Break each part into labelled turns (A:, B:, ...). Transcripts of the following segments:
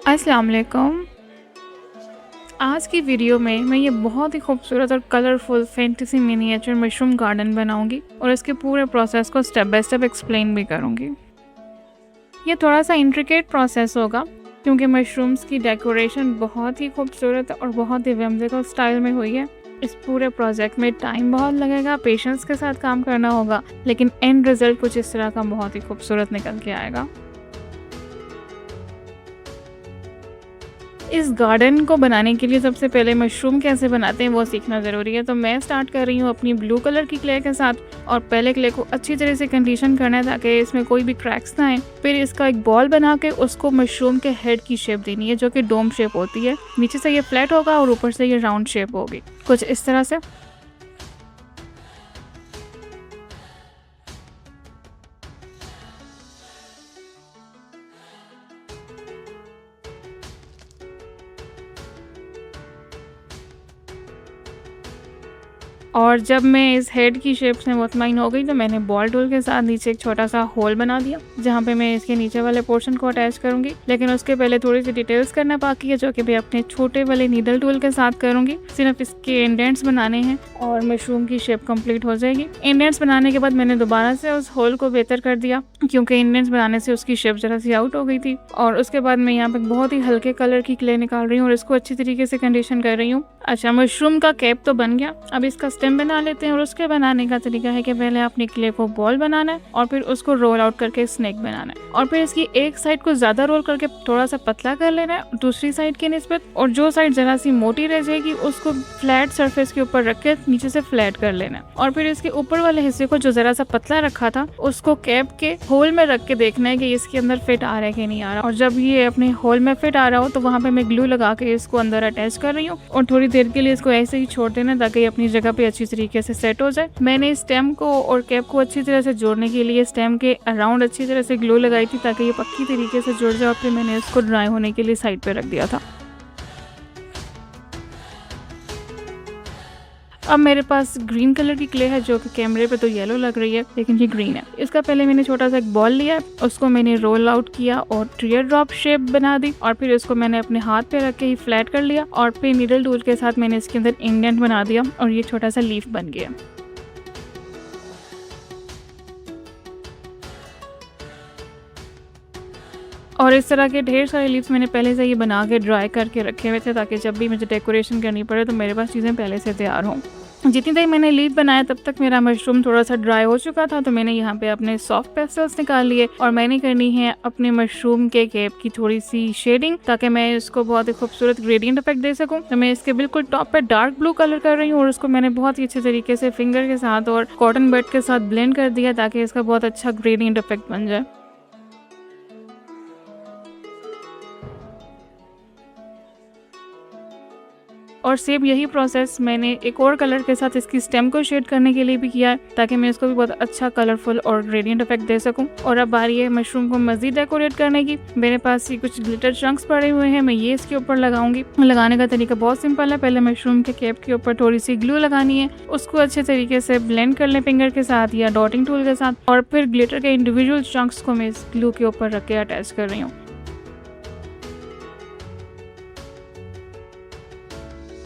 A: अस्सलाम वालेकुम। आज की वीडियो में मैं ये बहुत ही खूबसूरत और colourful fantasy miniature mushroom garden बनाऊंगी और इसके पूरे प्रोसेस को स्टेप बाय स्टेप एक्सप्लेन भी करूंगी। ये थोड़ा सा इंट्रिकेट प्रोसेस होगा क्योंकि मशरूम्स की डेकोरेशन बहुत ही खूबसूरत और बहुत ही whimsical स्टाइल में हुई है। इस पूरे प्रोजेक्ट में टाइम बहुत लगेगा, पेशेंस के साथ काम करना होगा, लेकिन एंड रिजल्ट कुछ इस तरह का बहुत ही खूबसूरत निकल के आएगा। इस गार्डन को बनाने के लिए सबसे पहले मशरूम कैसे बनाते हैं वो सीखना ज़रूरी है। तो मैं स्टार्ट कर रही हूँ अपनी ब्लू कलर की क्ले के साथ और पहले क्ले को अच्छी तरह से कंडीशन करना है ताकि इसमें कोई भी क्रैक्स ना आए। फिर इसका एक बॉल बना के उसको मशरूम के हेड की शेप देनी है जो कि डोम शेप होती है। नीचे से ये फ्लैट होगा और ऊपर से ये राउंड शेप होगी, कुछ इस तरह से। और जब मैं इस हेड की शेप से मुतमईन हो गई तो मैंने बॉल टूल के साथ नीचे एक छोटा सा होल बना दिया जहाँ पे मैं इसके नीचे वाले पोर्शन को अटैच करूंगी। लेकिन उसके पहले थोड़ी सी डिटेल्स करना बाकी है जो कि मैं अपने छोटे वाले नीडल टूल के साथ करूंगी। सिर्फ इसके इंडेंट्स बनाने हैं और मशरूम की शेप कंप्लीट हो जाएगी। इंडेंट्स बनाने के बाद मैंने दोबारा से उस होल को बेहतर कर दिया क्योंकि इंडेंट्स बनाने से उसकी शेप जरा सी आउट हो गई थी। और उसके बाद मैं यहाँ पे बहुत ही हल्के कलर की क्ले निकाल रही हूँ और इसको अच्छी तरीके से कंडीशन कर रही हूँ। अच्छा, मशरूम का कैप तो बन गया, अब इसका स्टेम बना लेते हैं। और उसके बनाने का तरीका है कि पहले आपने क्ले को बॉल बनाना है और फिर उसको रोल आउट करके स्नेक बनाना है और फिर इसकी एक साइड को ज्यादा रोल करके थोड़ा सा पतला कर लेना है दूसरी साइड के निस्बत, और जो साइड जरा सी मोटी रह जाएगी उसको फ्लैट सरफेस के ऊपर रख के नीचे से फ्लैट कर लेना है। और फिर इसके ऊपर वाले हिस्से को जो जरा सा पतला रखा था उसको कैप के होल में रख के देखना है कि इसके अंदर फिट आ रहा है कि नहीं आ रहा। और जब ये अपने होल में फिट आ रहा हो तो वहाँ पे मैं ग्लू लगा के इसको अंदर अटैच कर रही हूँ और थोड़ी देर के लिए इसको ऐसे ही छोड़ देना ताकि अपनी जगह पे अच्छी तरीके से सेट हो जाए। मैंने स्टेम को और कैप को अच्छी तरह से जोड़ने के लिए स्टेम के अराउंड अच्छी तरह से ग्लू लगाई थी ताकि ये पक्की तरीके से जुड़ जाए और फिर मैंने इसको ड्राई होने के लिए साइड पे रख दिया था। अब मेरे पास ग्रीन कलर की क्ले है जो कि कैमरे पे तो येलो लग रही है लेकिन ये ग्रीन है। इसका पहले मैंने छोटा सा एक बॉल लिया, उसको मैंने रोल आउट किया और टीयर ड्रॉप शेप बना दी और फिर उसको मैंने अपने हाथ पे रख के ही फ्लैट कर लिया और फिर नीडल टूल के साथ मैंने इसके अंदर इंडेंट बना दिया और ये छोटा सा लीफ बन गया। और इस तरह के ढेर सारे लीव्स मैंने पहले से ये बना के ड्राई करके रखे हुए थे ताकि जब भी मुझे डेकोरेशन करनी पड़े तो मेरे पास चीज़ें पहले से तैयार हों। जितनी देर मैंने लीफ बनाया तब तक मेरा मशरूम थोड़ा सा ड्राई हो चुका था तो मैंने यहाँ पे अपने सॉफ्ट पेस्टल्स निकाल लिए और मैंने करनी है अपने मशरूम के कैप की थोड़ी सी शेडिंग ताकि मैं इसको बहुत ही खूबसूरत ग्रेडियंट इफेक्ट दे सकूँ। तो मैं इसके बिल्कुल टॉप पे डार्क ब्लू कलर कर रही हूँ और उसको मैंने बहुत ही अच्छे तरीके से फिंगर के साथ और कॉटन बड के साथ ब्लेंड कर दिया ताकि इसका बहुत अच्छा ग्रेडियंट इफेक्ट बन जाए। और सेम यही प्रोसेस मैंने एक और कलर के साथ इसकी स्टेम को शेड करने के लिए भी किया है ताकि मैं इसको भी बहुत अच्छा कलरफुल और ग्रेडियंट इफेक्ट दे सकूं। और अब बारी है मशरूम को मजीद डेकोरेट करने की। मेरे पास ये कुछ ग्लिटर चंक्स पड़े हुए हैं, मैं ये इसके ऊपर लगाऊंगी। लगाने का तरीका बहुत सिंपल है, पहले मशरूम के कैप के ऊपर थोड़ी सी ग्लू लगानी है, उसको अच्छे तरीके से ब्लेंड कर लें फिंगर के साथ या डॉटिंग टूल के साथ और फिर ग्लिटर के इंडिविजुअल चंक्स को मैं इस ग्लू के ऊपर रख के अटैच कर रही हूँ।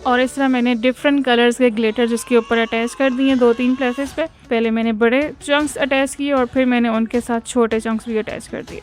A: और इस तरह मैंने डिफरेंट कलर्स के ग्लिटर जिसके ऊपर अटैच कर दिए 2-3 प्लेसेस पे। पहले मैंने बड़े चंक्स अटैच किए और फिर मैंने उनके साथ छोटे चंक्स भी अटैच कर दिए।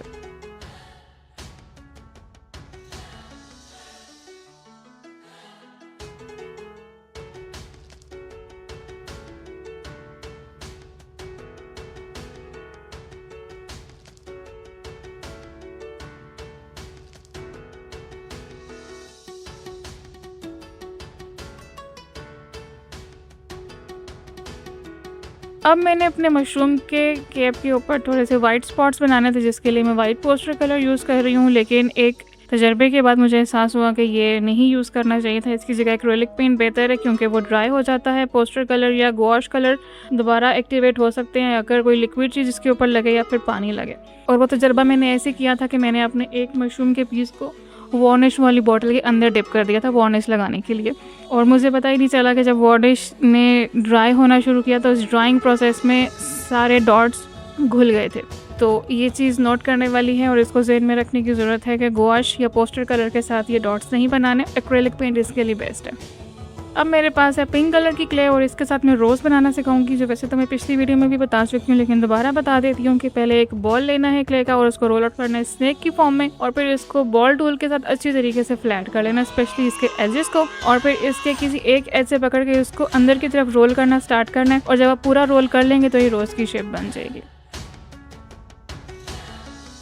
A: अब मैंने अपने मशरूम के कैप के ऊपर थोड़े से वाइट स्पॉट्स बनाने थे जिसके लिए मैं वाइट पोस्टर कलर यूज़ कर रही हूँ, लेकिन एक तजर्बे के बाद मुझे एहसास हुआ कि ये नहीं यूज़ करना चाहिए था। इसकी जगह एक्रेलिक पेंट बेहतर है क्योंकि वो ड्राई हो जाता है। पोस्टर कलर या गॉश कलर दोबारा एक्टिवेट हो सकते हैं अगर कोई लिक्विड चीज़ इसके ऊपर लगे या फिर पानी लगे। और वो तजर्बा मैंने ऐसे किया था कि मैंने अपने एक मशरूम के पीस को वार्निश वाली बॉटल के अंदर डिप कर दिया था वार्निश लगाने के लिए, और मुझे पता ही नहीं चला कि जब वार्निश ने ड्राई होना शुरू किया तो इस ड्राइंग प्रोसेस में सारे डॉट्स घुल गए थे। तो ये चीज़ नोट करने वाली है और इसको ज़हन में रखने की ज़रूरत है कि गouache या पोस्टर कलर के साथ ये डॉट्स नहीं बनाने, एक्रेलिक पेंट इसके लिए बेस्ट है। अब मेरे पास है पिंक कलर की क्ले और इसके साथ मैं रोज़ बनाना सिखाऊंगी, जो वैसे तो मैं पिछली वीडियो में भी बता चुकी हूँ, लेकिन दोबारा बता देती हूँ कि पहले एक बॉल लेना है क्ले का और उसको रोल आउट करना है स्नेक की फॉर्म में, और फिर इसको बॉल टूल के साथ अच्छी तरीके से फ्लैट कर लेना, स्पेशली इसके एजेस को, और फिर इसके किसी एक एज से पकड़ के उसको अंदर की तरफ रोल करना स्टार्ट करना है। और जब आप पूरा रोल कर लेंगे तो ये रोज़ की शेप बन जाएगी।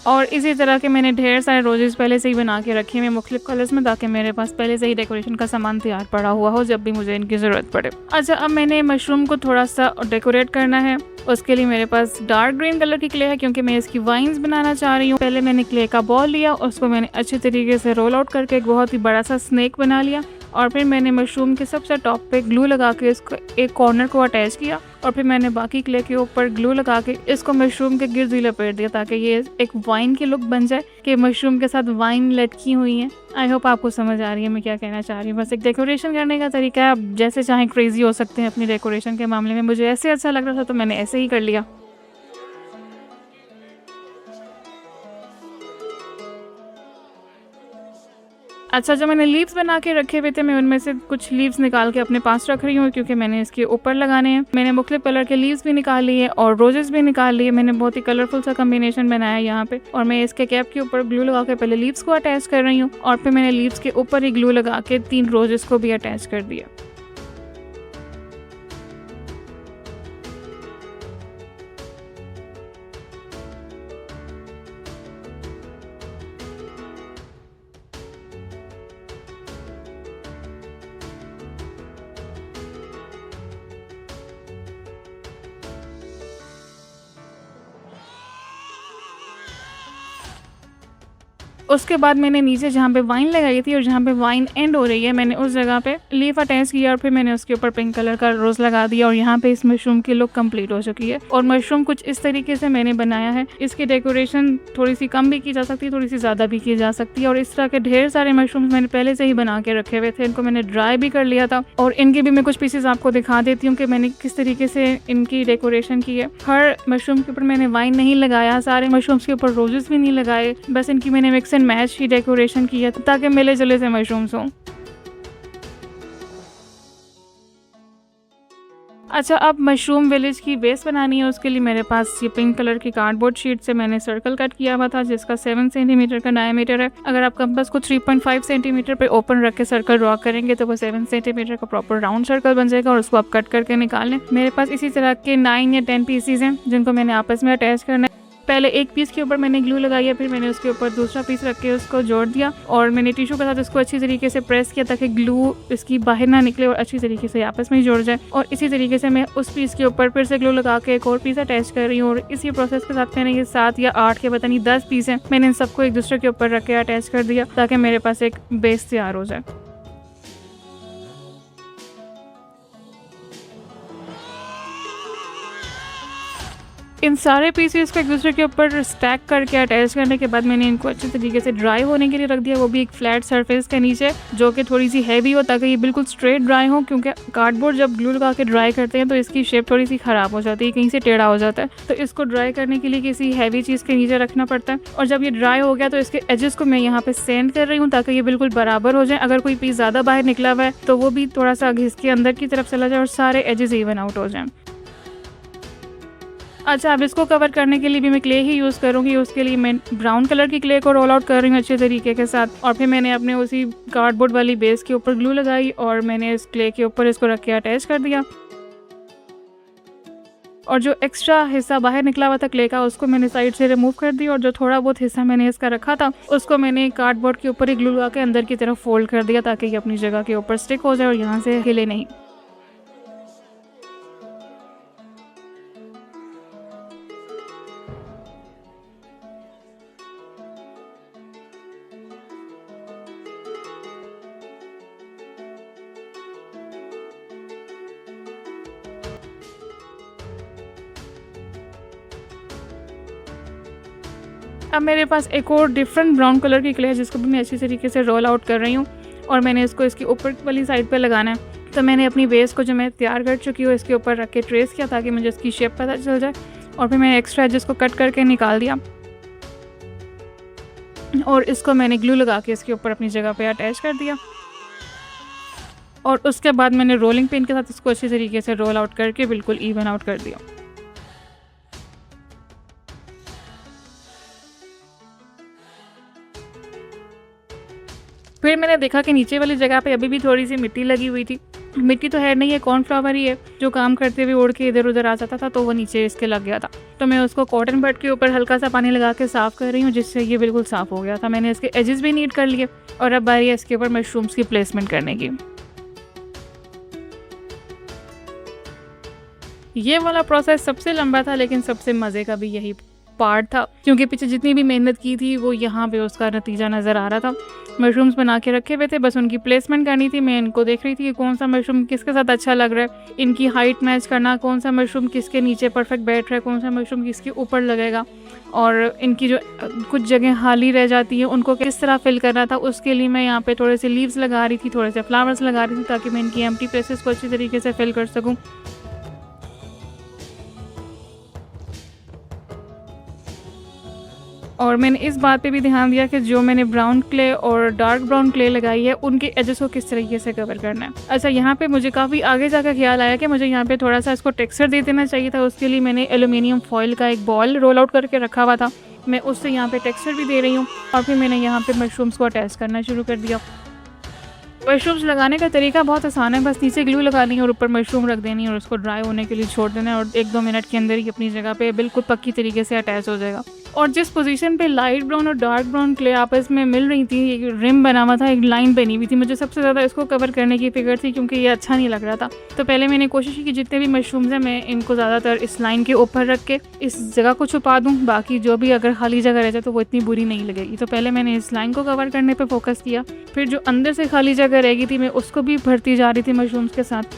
A: और इसी तरह के मैंने ढेर सारे रोजेस पहले से ही बना के रखे हैं मुख्तलिफ कलर्स में, ताकि मेरे पास पहले से ही डेकोरेशन का सामान तैयार पड़ा हुआ हो जब भी मुझे इनकी ज़रूरत पड़े। अच्छा, अब मैंने मशरूम को थोड़ा सा डेकोरेट करना है। उसके लिए मेरे पास डार्क ग्रीन कलर की क्ले है, क्योंकि मैं इसकी वाइन्स बनाना चाह रही हूँ। पहले मैंने क्ले का बॉल लिया, उसको मैंने अच्छे तरीके से रोल आउट करके एक बहुत ही बड़ा सा स्नेक बना लिया, और फिर मैंने मशरूम के सबसे टॉप पे ग्लू लगा के इसको एक कॉर्नर को अटैच किया, और फिर मैंने बाकी क्ले के ऊपर ग्लू लगा के इसको मशरूम के गिर्द ही लपेट दिया, ताकि ये एक वाइन की लुक बन जाए कि मशरूम के साथ वाइन लटकी हुई है। आई होप आपको समझ आ रही है मैं क्या कहना चाह रही हूँ। बस एक डेकोरेशन करने का तरीका है, आप जैसे चाहें क्रेजी हो सकते हैं अपनी डेकोरेशन के मामले में। मुझे ऐसे अच्छा लग रहा था तो मैंने ऐसे ही कर लिया। अच्छा, जो मैंने लीव्स बना के रखे हुए थे, मैं उनमें से कुछ लीव्स निकाल के अपने पास रख रही हूँ, क्योंकि मैंने इसके ऊपर लगाने हैं। मैंने मुख्तलिफ कलर के लीव्स भी निकाल लिए और रोजेस भी निकाल लिए। मैंने बहुत ही कलरफुल सा कम्बिनेशन बनाया यहाँ पे, और मैं इसके कैप के ऊपर ग्लू लगा के पहले लीव्स को अटैच कर रही हूँ, और फिर मैंने लीव्स के ऊपर ही ग्लू लगा के 3 रोजेस को भी अटैच कर दिया। उसके बाद मैंने नीचे जहाँ पे वाइन लगाई थी और जहाँ पे वाइन एंड हो रही है, मैंने उस जगह पे लीफ अटैच किया, और फिर मैंने उसके ऊपर पिंक कलर का रोज लगा दिया, और यहाँ पे इस मशरूम की लुक कंप्लीट हो चुकी है। और मशरूम कुछ इस तरीके से मैंने बनाया है। इसकी डेकोरेशन थोड़ी सी कम भी की जा सकती है, थोड़ी सी ज़्यादा भी की जा सकती है। और इस तरह के ढेर सारे मशरूम मैंने पहले से ही बना के रखे हुए थे। इनको मैंने ड्राई भी कर लिया था, और इनके भी मैं कुछ पीसेस आपको दिखा देती हूँ कि मैंने किस तरीके से इनकी डेकोरेशन की है। हर मशरूम के ऊपर मैंने वाइन नहीं लगाया, सारे मशरूम्स के ऊपर रोजेस भी नहीं लगाए, बस इनकी मैंने mix and match he decoration किया ताकि मिले जुले से मशरूम्स हों। अच्छा, अब मशरूम विलेज की बेस बनानी है। उसके लिए मेरे पास ये पिंक कलर की कार्डबोर्ड शीट से मैंने सर्कल कट किया हुआ था, जिसका 7 सेंटीमीटर का डायमीटर है। अगर आप कंपास को 3.5 सेंटीमीटर पे ओपन रख के सर्कल ड्रॉ करेंगे तो वो 7 सेंटीमीटर का प्रॉपर राउंड सर्कल बन जाएगा, और उसको आप कट करके निकाल लें। मेरे पास इसी तरह के 9 या 10 पीसीज हैं जिनको मैंने आपस में अटैच करना है। पहले एक पीस के ऊपर मैंने ग्लू लगाई है, फिर मैंने उसके ऊपर दूसरा पीस रख के उसको जोड़ दिया, और मैंने टिश्यू के साथ उसको अच्छी तरीके से प्रेस किया ताकि ग्लू इसकी बाहर ना निकले और अच्छी तरीके से आपस में ही जोड़ जाए। और इसी तरीके से मैं उस पीस के ऊपर फिर से ग्लू लगा के एक और पीस अटैच कर रही हूँ। और इसी प्रोसेस के साथ मैंने ये 7 या 8 के पता नहीं 10 पीस हैं, मैंने इन सबको एक दूसरे के ऊपर रख के अटैच कर दिया ताकि मेरे पास एक बेस तैयार हो जाए। इन सारे पीसेस को एक दूसरे के ऊपर स्टैक करके अटैच करने के बाद मैंने इनको अच्छे तरीके से ड्राई होने के लिए रख दिया, वो भी एक फ्लैट सरफेस के नीचे, जो कि थोड़ी सी हैवी हो ताकि ये बिल्कुल स्ट्रेट ड्राई हो। क्योंकि कार्डबोर्ड जब ग्लू लगा के ड्राई करते हैं तो इसकी शेप थोड़ी सी ख़राब हो जाती है, कहीं से टेढ़ा हो जाता है, तो इसको ड्राई करने के लिए किसी हैवी चीज़ के नीचे रखना पड़ता है। और जब ये ड्राई हो गया तो इसके एजेस को मैं यहाँ पे सेंड कर रही हूँ ताकि ये बिल्कुल बराबर हो जाए। अगर कोई पीस ज़्यादा बाहर निकला हुआ है तो वो भी थोड़ा सा घिस के अंदर की तरफ चला जाए और सारे एजेस इवन आउट हो जाए। अच्छा, अब इसको कवर करने के लिए भी मैं क्ले ही यूज़ करूँगी। उसके लिए मैं ब्राउन कलर की क्ले को रोल आउट कर रही हूँ अच्छे तरीके के साथ, और फिर मैंने अपने उसी कार्डबोर्ड वाली बेस के ऊपर ग्लू लगाई और मैंने इस क्ले के ऊपर इसको रख के अटैच कर दिया। और जो एक्स्ट्रा हिस्सा बाहर निकला हुआ था क्ले का, उसको मैंने साइड से रिमूव कर दिया, और जो थोड़ा बहुत हिस्सा मैंने इसका रखा था उसको मैंने कार्डबोर्ड के ऊपर ही ग्लू लगा के अंदर की तरफ फोल्ड कर दिया ताकि ये अपनी जगह के ऊपर स्टिक हो जाए और यहाँ से हिले नहीं। अब मेरे पास एक और डिफरेंट ब्राउन कलर की क्ले है जिसको भी मैं अच्छी तरीके से रोल आउट कर रही हूँ, और मैंने इसको इसकी ऊपर वाली साइड पे लगाना है। तो मैंने अपनी बेस को जो मैं तैयार कर चुकी हूँ इसके ऊपर रख के ट्रेस किया ताकि मुझे इसकी शेप पता चल जाए। और फिर मैंने एक्स्ट्रा एजेस को कट करके निकाल दिया और इसको मैंने ग्लू लगा के इसके ऊपर अपनी जगह पे अटैच कर दिया। और उसके बाद मैंने रोलिंग पिन के साथ इसको अच्छी तरीके से रोल आउट करके बिल्कुल इवन आउट कर दिया। फिर मैंने देखा कि नीचे वाली जगह पे अभी भी थोड़ी सी मिट्टी लगी हुई थी। मिट्टी तो है नहीं है, कॉर्नफ्लावर ही है जो काम करते हुए उड़ के इधर उधर आ जाता था, तो वो नीचे इसके लग गया था। तो मैं उसको कॉटन बड के ऊपर हल्का सा पानी लगा के साफ़ कर रही हूँ, जिससे ये बिल्कुल साफ़ हो गया था। मैंने इसके एजेस भी नीट कर लिए और अब बारी है इसके ऊपर मशरूम्स की प्लेसमेंट करने की। ये वाला प्रोसेस सबसे लंबा था, लेकिन सबसे मज़े का भी यही पार्ट था, क्योंकि पीछे जितनी भी मेहनत की थी वो यहाँ पे उसका नतीजा नज़र आ रहा था। मशरूम्स बना के रखे हुए थे, बस उनकी प्लेसमेंट करनी थी। मैं इनको देख रही थी कि कौन सा मशरूम किसके साथ अच्छा लग रहा है, इनकी हाइट मैच करना, कौन सा मशरूम किसके नीचे परफेक्ट बैठ रहा है, कौन सा मशरूम किसके ऊपर लगेगा, और इनकी जो कुछ जगह खाली रह जाती है उनको किस तरह फिल करना था। उसके लिए मैं यहाँ पे थोड़े से लीव्स लगा रही थी, थोड़े से फ्लावर्स लगा रही थी, ताकि मैं इनकी एम्प्टी प्लेसेस को अच्छी तरीके से फिल कर सकूँ। और मैंने इस बात पे भी ध्यान दिया कि जो मैंने ब्राउन क्ले और डार्क ब्राउन क्ले लगाई है उनके एजेस को किस तरीके से कवर करना है। अच्छा, यहाँ पे मुझे काफ़ी आगे जाकर ख्याल आया कि मुझे यहाँ पे थोड़ा सा इसको टेक्सचर दे देना चाहिए था। उसके लिए मैंने एल्यूमिनियम फॉइल का एक बॉल रोल आउट करके रखा हुआ था, मैं उससे यहाँ पे टेक्सचर भी दे रही हूँ। और फिर मैंने यहाँ पे मशरूम्स को अटैच करना शुरू कर दिया। मशरूम्स लगाने का तरीका बहुत आसान है, बस नीचे ग्लू लगानी है और ऊपर मशरूम रख देनी है और उसको ड्राई होने के लिए छोड़ देना है, और 1-2 मिनट के अंदर ही अपनी जगह पे बिल्कुल पक्की तरीके से अटैच हो जाएगा। और जिस पोजीशन पे लाइट ब्राउन और डार्क ब्राउन क्ले आपस में मिल रही थी, एक रिम बना हुआ था, एक लाइन बनी हुई थी, मुझे सबसे ज़्यादा इसको कवर करने की फिक्र थी, क्योंकि ये अच्छा नहीं लग रहा था। तो पहले मैंने कोशिश की कि जितने भी मशरूम्स हैं मैं इनको ज़्यादातर इस लाइन के ऊपर रख के इस जगह को छुपा दूँ, बाकी जो भी अगर खाली जगह रह जाए तो वो इतनी बुरी नहीं लगेगी। तो पहले मैंने इस लाइन को कवर करने पर फोकस किया, फिर जो अंदर से खाली जगह रह गई थी मैं उसको भी भरती जा रही थी मशरूम्स के साथ।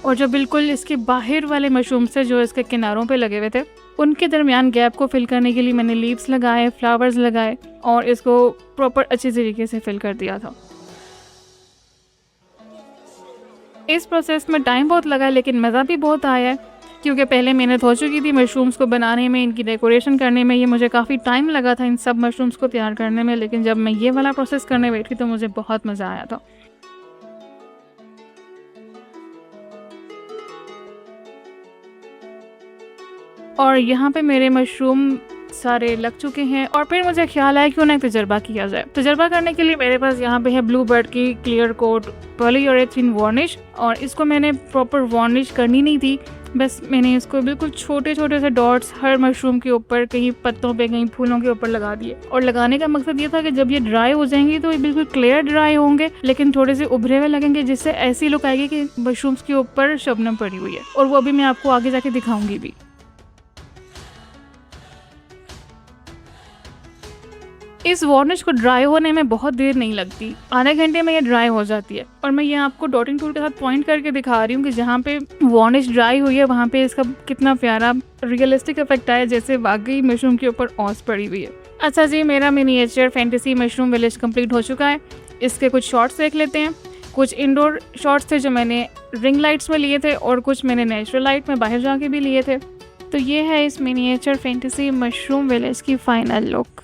A: और जो बिल्कुल इसके बाहर वाले मशरूम्स थे जो इसके किनारों पे लगे हुए थे, उनके दरमियान गैप को फिल करने के लिए मैंने लीव्स लगाए, फ्लावर्स लगाए और इसको प्रॉपर अच्छी तरीके से फिल कर दिया था। इस प्रोसेस में टाइम बहुत लगा, लेकिन मज़ा भी बहुत आया है, क्योंकि पहले मेहनत हो चुकी थी मशरूम्स को बनाने में, इनकी डेकोरेशन करने में। ये मुझे काफ़ी टाइम लगा था इन सब मशरूम्स को तैयार करने में, लेकिन जब मैं ये वाला प्रोसेस करने बैठी तो मुझे बहुत मज़ा आया था। और यहाँ पे मेरे मशरूम सारे लग चुके हैं और फिर मुझे ख्याल आया क्यों ना एक तजर्बा किया जाए। तजर्बा करने के लिए मेरे पास यहाँ पे है ब्लू बर्ड की क्लियर कोट पॉलीयूरेथीन वार्निश, और इसको मैंने प्रॉपर वार्निश करनी नहीं थी, बस मैंने इसको बिल्कुल छोटे छोटे से डॉट्स हर मशरूम के ऊपर, कहीं पत्तों पे कहीं फूलों के ऊपर लगा दिए। और लगाने का मकसद ये था कि जब ये ड्राई हो जाएंगे तो ये बिल्कुल क्लियर ड्राई होंगे, लेकिन थोड़े से उभरे हुए लगेंगे, जिससे ऐसी लुक आएगी कि मशरूम्स के ऊपर शबनम पड़ी हुई है। और वो अभी मैं आपको आगे जाके दिखाऊंगी भी। इस वार्निश को ड्राई होने में बहुत देर नहीं लगती, आधे घंटे में ये ड्राई हो जाती है। और मैं ये आपको डॉटिंग टूल के साथ पॉइंट करके दिखा रही हूँ कि जहाँ पे वार्निश ड्राई हुई है वहाँ पे इसका कितना प्यारा रियलिस्टिक इफेक्ट आया, जैसे वाकई मशरूम के ऊपर औस पड़ी हुई है। अच्छा जी, मेरा miniature fantasy mushroom village complete हो चुका है। इसके कुछ शॉट्स देख लेते हैं। कुछ इंडोर शॉट्स थे जो मैंने रिंग लाइट्स में लिए थे और कुछ मैंने नेचुरल लाइट में बाहर जाके भी लिए थे। तो ये है इस मिनिएचर फैंटेसी मशरूम विलेज की फाइनल लुक।